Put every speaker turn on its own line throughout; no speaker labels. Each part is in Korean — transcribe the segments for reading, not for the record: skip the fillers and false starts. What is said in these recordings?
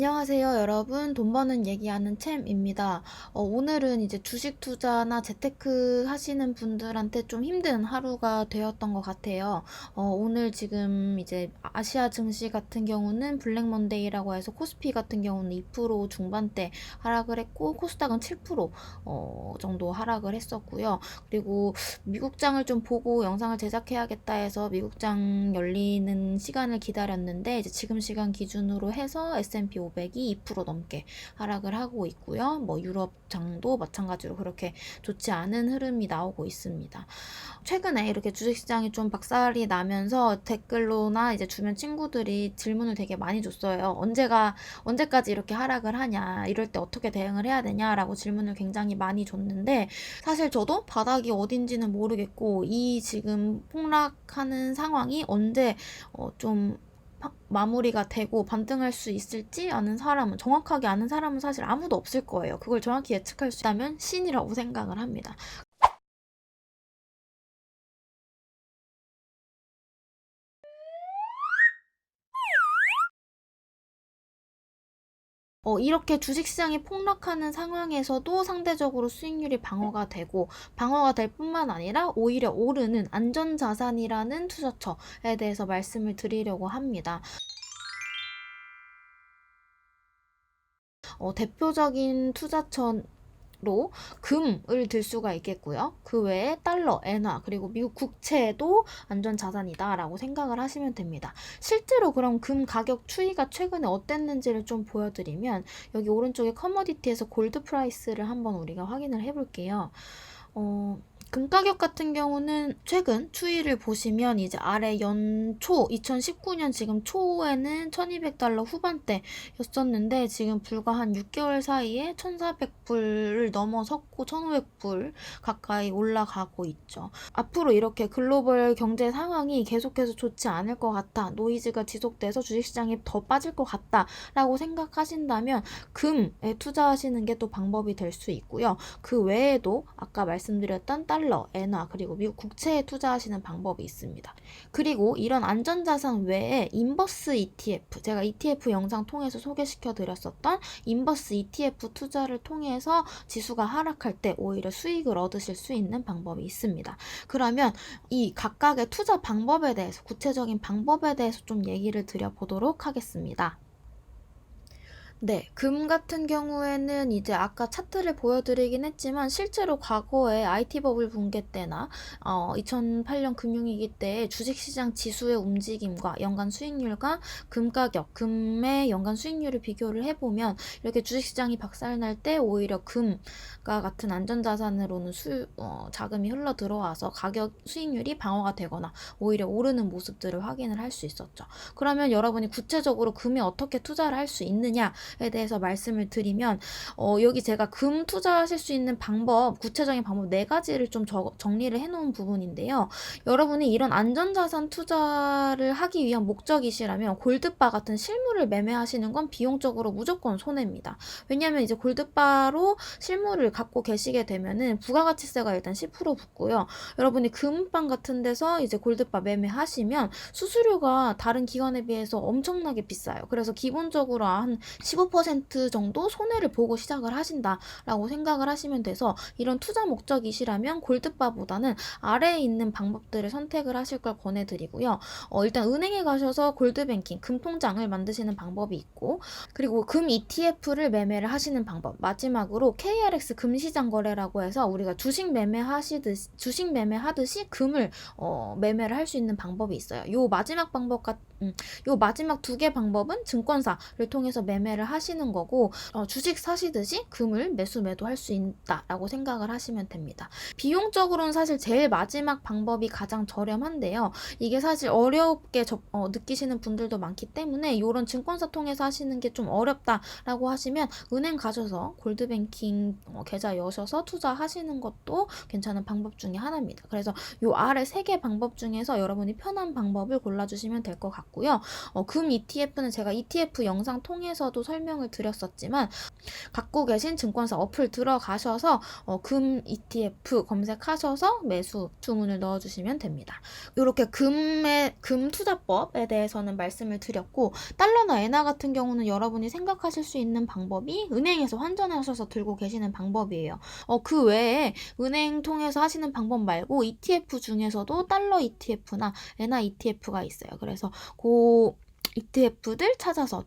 안녕하세요, 여러분. 돈 버는 얘기하는 챔입니다. 오늘은 이제 주식 투자나 재테크 하시는 분들한테 좀 힘든 하루가 되었던 것 같아요. 오늘 지금 이제 아시아 증시 같은 경우는 블랙 먼데이라고 해서 코스피 같은 경우는 2% 중반대 하락을 했고, 코스닥은 7% 정도 하락을 했었고요. 그리고 미국장을 좀 보고 영상을 제작해야겠다 해서 미국장 열리는 시간을 기다렸는데, 이제 지금 시간 기준으로 해서 S&P 500이 2% 넘게 하락을 하고 있고요. 뭐 유럽장도 마찬가지로 그렇게 좋지 않은 흐름이 나오고 있습니다. 최근에 이렇게 주식시장이 좀 박살이 나면서 댓글로나 이제 주변 친구들이 질문을 되게 많이 줬어요. 언제까지 이렇게 하락을 하냐, 이럴 때 어떻게 대응을 해야 되냐라고 질문을 굉장히 많이 줬는데, 사실 저도 바닥이 어딘지는 모르겠고, 이 지금 폭락하는 상황이 언제 좀 마무리가 되고 반등할 수 있을지 정확하게 아는 사람은 사실 아무도 없을 거예요. 그걸 정확히 예측할 수 있다면 신이라고 생각을 합니다. 이렇게 주식시장이 폭락하는 상황에서도 상대적으로 수익률이 방어가 될 뿐만 아니라 오히려 오르는 안전자산이라는 투자처에 대해서 말씀을 드리려고 합니다. 대표적인 투자처로 금을 들 수가 있겠고요. 그 외에 달러, 엔화, 그리고 미국 국채도 안전자산이다라고 생각을 하시면 됩니다. 실제로 그럼 금 가격 추이가 최근에 어땠는지를 좀 보여드리면, 여기 오른쪽에 커머디티에서 골드 프라이스를 한번 우리가 확인을 해볼게요. 금 가격 같은 경우는 최근 추이를 보시면 이제 아래 연초 2019년 지금 초에는 1200달러 후반대였었는데, 지금 불과 한 6개월 사이에 1400불을 넘어섰고 1500불 가까이 올라가고 있죠. 앞으로 이렇게 글로벌 경제 상황이 계속해서 좋지 않을 것 같아, 노이즈가 지속돼서 주식시장이 더 빠질 것 같다 라고 생각하신다면 금에 투자하시는 게 또 방법이 될 수 있고요. 그 외에도 아까 말씀드렸던 달러, 엔화, 그리고 미국 국채에 투자하시는 방법이 있습니다. 그리고 이런 안전자산 외에 인버스 ETF, 제가 ETF 영상 통해서 소개시켜 드렸었던 인버스 ETF 투자를 통해서 지수가 하락할 때 오히려 수익을 얻으실 수 있는 방법이 있습니다. 그러면 이 각각의 투자 방법에 대해서, 구체적인 방법에 대해서 좀 얘기를 드려보도록 하겠습니다. 네, 금 같은 경우에는 이제 아까 차트를 보여드리긴 했지만, 실제로 과거에 IT 버블 붕괴 때나 2008년 금융위기 때 주식시장 지수의 움직임과 연간 수익률과 금 가격, 금의 연간 수익률을 비교를 해보면, 이렇게 주식시장이 박살날 때 오히려 금과 같은 안전자산으로는 자금이 흘러 들어와서 가격 수익률이 방어가 되거나 오히려 오르는 모습들을 확인을 할 수 있었죠. 그러면 여러분이 구체적으로 금에 어떻게 투자를 할 수 있느냐 에 대해서 말씀을 드리면, 여기 제가 금 투자하실 수 있는 구체적인 방법 4가지를 좀 정리를 해놓은 부분인데요. 여러분이 이런 안전자산 투자를 하기 위한 목적이시라면 골드바 같은 실물을 매매하시는 건 비용적으로 무조건 손해입니다. 왜냐하면 이제 골드바로 실물을 갖고 계시게 되면은 부가가치세가 일단 10% 붙고요. 여러분이 금방 같은 데서 이제 골드바 매매하시면 수수료가 다른 기관에 비해서 엄청나게 비싸요. 그래서 기본적으로 한 15% 정도 손해를 보고 시작을 하신다라고 생각을 하시면 돼서, 이런 투자 목적이시라면 골드바보다는 아래에 있는 방법들을 선택을 하실 걸 권해드리고요. 일단 은행에 가셔서 골드뱅킹, 금통장을 만드시는 방법이 있고, 그리고 금 ETF를 매매를 하시는 방법, 마지막으로 KRX 금시장 거래라고 해서 우리가 주식 매매하듯이 금을 매매를 할 수 있는 방법이 있어요. 요 마지막 2개 방법은 증권사를 통해서 매매를 하시는 거고, 주식 사시듯이 금을 매도할 수 있다라고 생각을 하시면 됩니다. 비용적으로는 사실 제일 마지막 방법이 가장 저렴한데요. 이게 사실 어렵게 느끼시는 분들도 많기 때문에, 이런 증권사 통해서 하시는 게 좀 어렵다라고 하시면 은행 가셔서 골드뱅킹 계좌 여셔서 투자하시는 것도 괜찮은 방법 중에 하나입니다. 그래서 요 아래 3개 방법 중에서 여러분이 편한 방법을 골라주시면 될 것 같고요. 금 ETF는 제가 ETF 영상 통해서도 설명을 드렸었지만 갖고 계신 증권사 어플 들어가셔서 금 ETF 검색하셔서 매수 주문을 넣어주시면 됩니다. 이렇게 금 투자법에 대해서는 말씀을 드렸고, 달러나 엔화 같은 경우는 여러분이 생각하실 수 있는 방법이 은행에서 환전하셔서 들고 계시는 방법이에요. 그 외에 은행 통해서 하시는 방법 말고 ETF 중에서도 달러 ETF나 엔화 ETF가 있어요. 그래서 그 ETF들 찾아서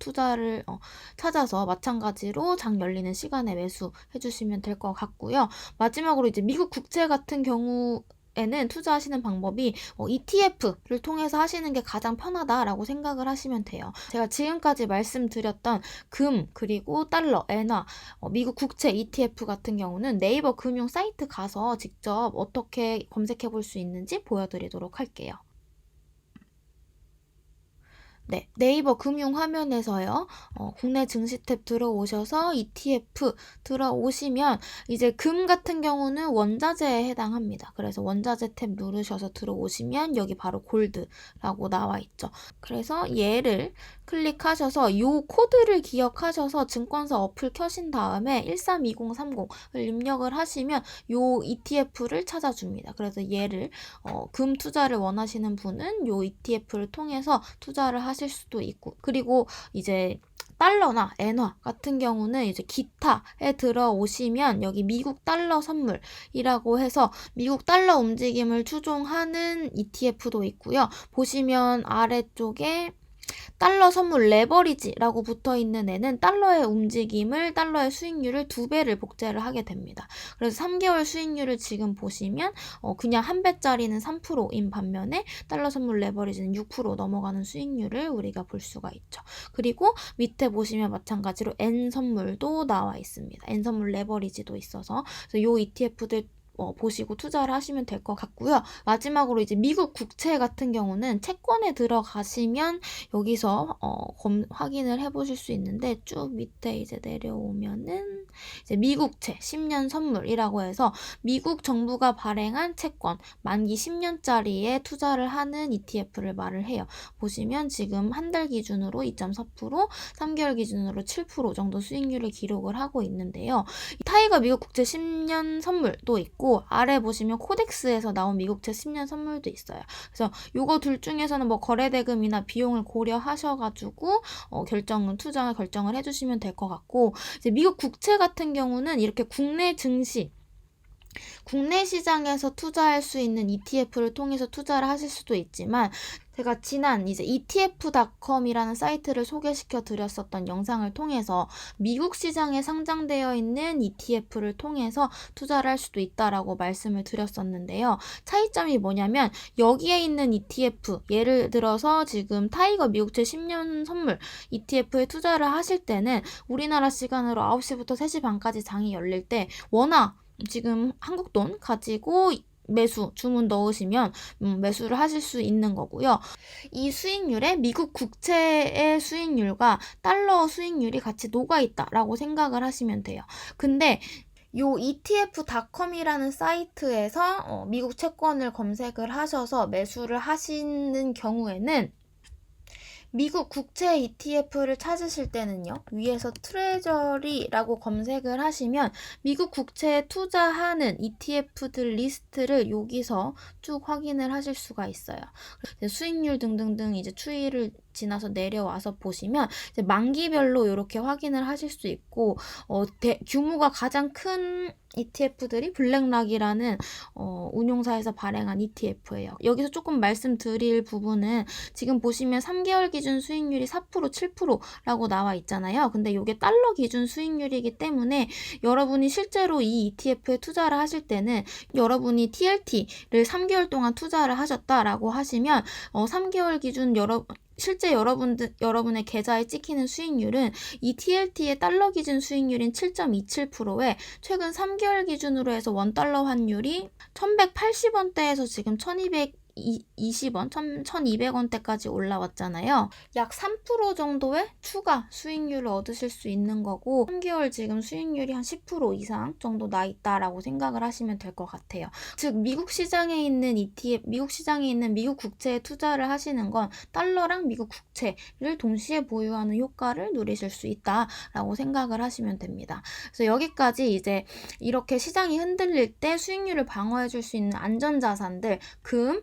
찾아서 마찬가지로 장 열리는 시간에 매수해 주시면 될 것 같고요. 마지막으로 이제 미국 국채 같은 경우에는 투자하시는 방법이 ETF를 통해서 하시는 게 가장 편하다라고 생각을 하시면 돼요. 제가 지금까지 말씀드렸던 금, 그리고 달러, 엔화, 미국 국채 ETF 같은 경우는 네이버 금융 사이트 가서 직접 어떻게 검색해 볼 수 있는지 보여드리도록 할게요. 네, 네이버 금융 화면에서요, 국내 증시 탭 들어오셔서 ETF 들어오시면 이제 금 같은 경우는 원자재에 해당합니다. 그래서 원자재 탭 누르셔서 들어오시면 여기 바로 골드라고 나와 있죠. 그래서 얘를 클릭하셔서 요 코드를 기억하셔서 증권사 어플 켜신 다음에 132030을 입력을 하시면 요 ETF를 찾아줍니다. 그래서 얘를 금 투자를 원하시는 분은 요 ETF를 통해서 투자를 하실 수도 있고, 그리고 이제 달러나 엔화 같은 경우는 이제 기타에 들어오시면 여기 미국 달러 선물이라고 해서 미국 달러 움직임을 추종하는 ETF도 있고요. 보시면 아래쪽에 달러 선물 레버리지라고 붙어있는 애는 달러의 움직임을, 달러의 수익률을 2배를 복제를 하게 됩니다. 그래서 3개월 수익률을 지금 보시면 그냥 한 배짜리는 3%인 반면에 달러 선물 레버리지는 6% 넘어가는 수익률을 우리가 볼 수가 있죠. 그리고 밑에 보시면 마찬가지로 N 선물도 나와 있습니다. N 선물 레버리지도 있어서 그래서 요 ETF들 보시고 투자를 하시면 될 것 같고요. 마지막으로 이제 미국 국채 같은 경우는 채권에 들어가시면 여기서 확인을 해보실 수 있는데, 쭉 밑에 이제 내려오면은 이제 미국채 10년 선물이라고 해서 미국 정부가 발행한 채권 만기 10년짜리에 투자를 하는 ETF를 말을 해요. 보시면 지금 한 달 기준으로 2.4%, 3개월 기준으로 7% 정도 수익률을 기록을 하고 있는데요. 타이거 미국 국채 10년 선물도 있고, 아래 보시면 코덱스에서 나온 미국채 10년 선물도 있어요. 그래서 요거 둘 중에서는 뭐 거래대금이나 비용을 고려하셔가지고 투자 결정을 해주시면 될 것 같고, 이제 미국 국채 같은 경우는 이렇게 국내 시장에서 투자할 수 있는 ETF를 통해서 투자를 하실 수도 있지만, 제가 지난 이제 ETF.com이라는 사이트를 소개시켜 드렸었던 영상을 통해서 미국 시장에 상장되어 있는 ETF를 통해서 투자를 할 수도 있다라고 말씀을 드렸었는데요. 차이점이 뭐냐면 여기에 있는 ETF, 예를 들어서 지금 타이거 미국채 10년 선물 ETF에 투자를 하실 때는 우리나라 시간으로 9시부터 3시 반까지 장이 열릴 때 지금 한국 돈 가지고 매수 주문 넣으시면 매수를 하실 수 있는 거고요. 이 수익률에 미국 국채의 수익률과 달러 수익률이 같이 녹아있다라고 생각을 하시면 돼요. 근데 요 ETF.com이라는 사이트에서 미국 채권을 검색을 하셔서 매수를 하시는 경우에는 미국 국채 ETF를 찾으실 때는요, 위에서 트레저리라고 검색을 하시면 미국 국채에 투자하는 ETF들 리스트를 여기서 쭉 확인을 하실 수가 있어요. 수익률 등등등 이제 추이를 지나서 내려와서 보시면 이제 만기별로 이렇게 확인을 하실 수 있고, 규모가 가장 큰 ETF들이 블랙락이라는 운용사에서 발행한 ETF예요. 여기서 조금 말씀드릴 부분은 지금 보시면 3개월 기준 수익률이 4%, 7%라고 나와 있잖아요. 근데 이게 달러 기준 수익률이기 때문에 여러분이 실제로 이 ETF에 투자를 하실 때는 여러분이 TLT를 3개월 동안 투자를 하셨다라고 하시면 3개월 기준 실제 여러분의 계좌에 찍히는 수익률은 이 TLT의 달러 기준 수익률인 7.27%에 최근 3개월 기준으로 해서 $1 환율이 1180원대에서 지금 1200 1,020원, 1,200원대까지 올라왔잖아요. 약 3% 정도의 추가 수익률을 얻으실 수 있는 거고 3개월 지금 수익률이 한 10% 이상 정도 나 있다라고 생각을 하시면 될 것 같아요. 즉 미국 시장에 있는 ETF, 미국 시장에 있는 미국 국채에 투자를 하시는 건 달러랑 미국 국채를 동시에 보유하는 효과를 누리실 수 있다라고 생각을 하시면 됩니다. 그래서 여기까지 이제 이렇게 시장이 흔들릴 때 수익률을 방어해 줄 수 있는 안전자산들, 금,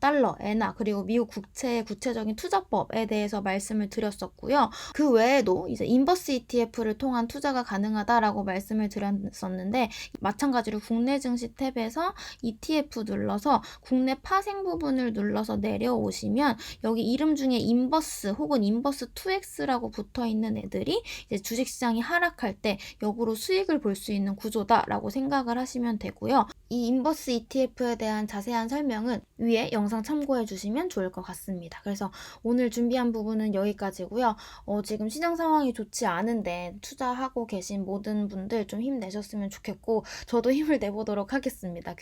달러, 엔화, 그리고 미국 국채의 구체적인 투자법에 대해서 말씀을 드렸었고요. 그 외에도 이제 인버스 ETF를 통한 투자가 가능하다라고 말씀을 드렸었는데 마찬가지로 국내 증시 탭에서 ETF 눌러서 국내 파생 부분을 눌러서 내려오시면 여기 이름 중에 인버스 혹은 인버스 2X라고 붙어 있는 애들이 이제 주식시장이 하락할 때 역으로 수익을 볼 수 있는 구조다라고 생각을 하시면 되고요. 이 인버스 ETF에 대한 자세한 설명은 위에 영상 참고해 주시면 좋을 것 같습니다. 그래서 오늘 준비한 부분은 여기까지고요. 지금 시장 상황이 좋지 않은데 투자하고 계신 모든 분들 좀 힘내셨으면 좋겠고 저도 힘을 내보도록 하겠습니다.